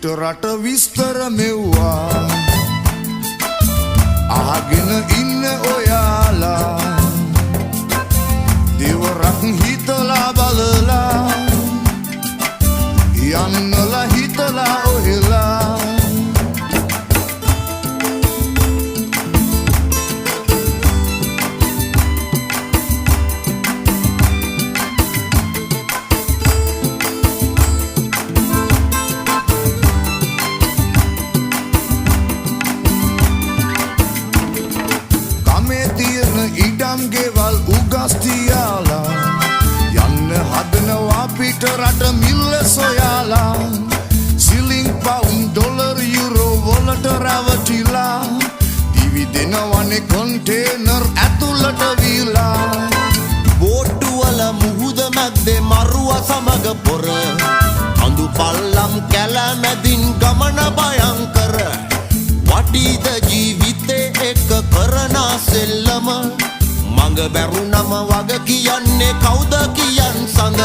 පිට රට විස්තර මෙව්වා අහගෙන ඉන්න ඔයාලා දෙවරක් හිතලා බලලා යන්නලා හිතලා ඔහෙලා ඉඩම් ගෙවල් උගස් තියාලා යන්න හදනවා පිට රට මිල්ල සොයාලා සිලිං පවුන් ඩොලර් යුරෝ වලට රැවටිලා දිවි දෙනවනේ කොන්ටේනර් ඇතුළට වීලා බෝට්ටු වල මුහුද මැද්දේ මරුව සමග පොර අඳු පල්ලම් කැල මැදින් ගමන භයංකර වටීද ජීවිතේ එක කරන සෙල්ලම මඟ බැරුණම වග කියන්නේ කවුද කියන් සඳ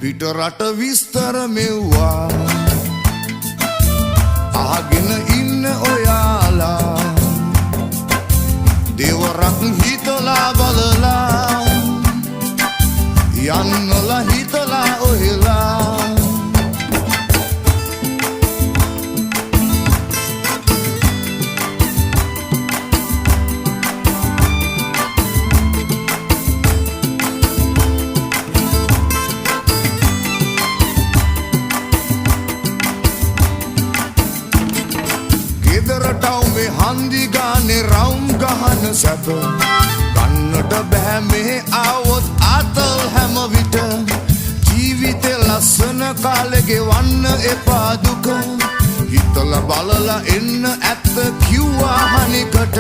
පිට රට විස්තර මෙව්වා අහගෙන ඉන්න ඔයාලා දෙවරක් හිතලා බලලා යන්නලා හිතලා ඔහෙලා ගෙදරටවුමේ හන්දි ගානේ රවුම් ගහන සැප ගන්නට බෑ මේ ආවොත් ආතල් හැම විට ජීවිතේ ලස්සන කාලෙ ගෙවන්න එපා දුක හිතලා බලලා එන්න ඇත්ත කිව්වා හනිකට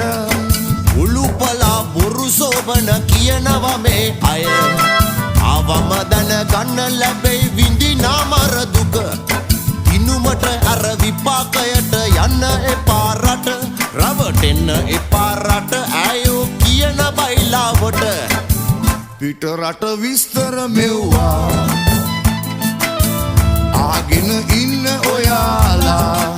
උළුපලා බොරු සෝබන කියනවා මේ අය ආවම දන ගන්න ලැබෙයි විඳිනා මර දුක ඉනුමට අර විපාකයට යන්න එපා රට රවටෙන්න එපා රට අයෝ කියන බයිලාවට පිට රට විස්තර මෙව්වා ආගෙන ඉන්න ඔයාලා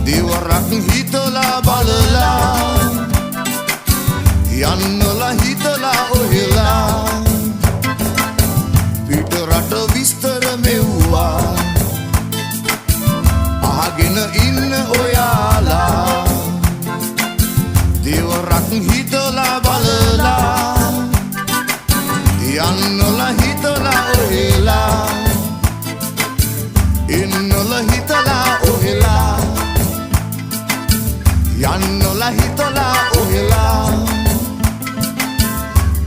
දෙවරක් හිතලා බලලා යන්නලා හිතලා ඔහෙලා පිට රට විස්තර මෙව්වා අහගෙන ඉන්න ඔයාලා දෙවරක් හිතලා බලලා යන්නලා හිතලා ඔහෙලා එන්නලා හිතලා ඔහෙලා යන්නලා හිතලා ඔහෙලා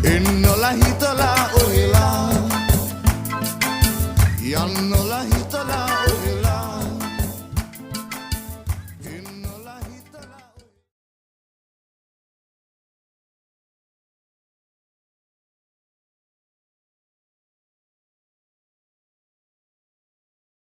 එන්නලා හිතලා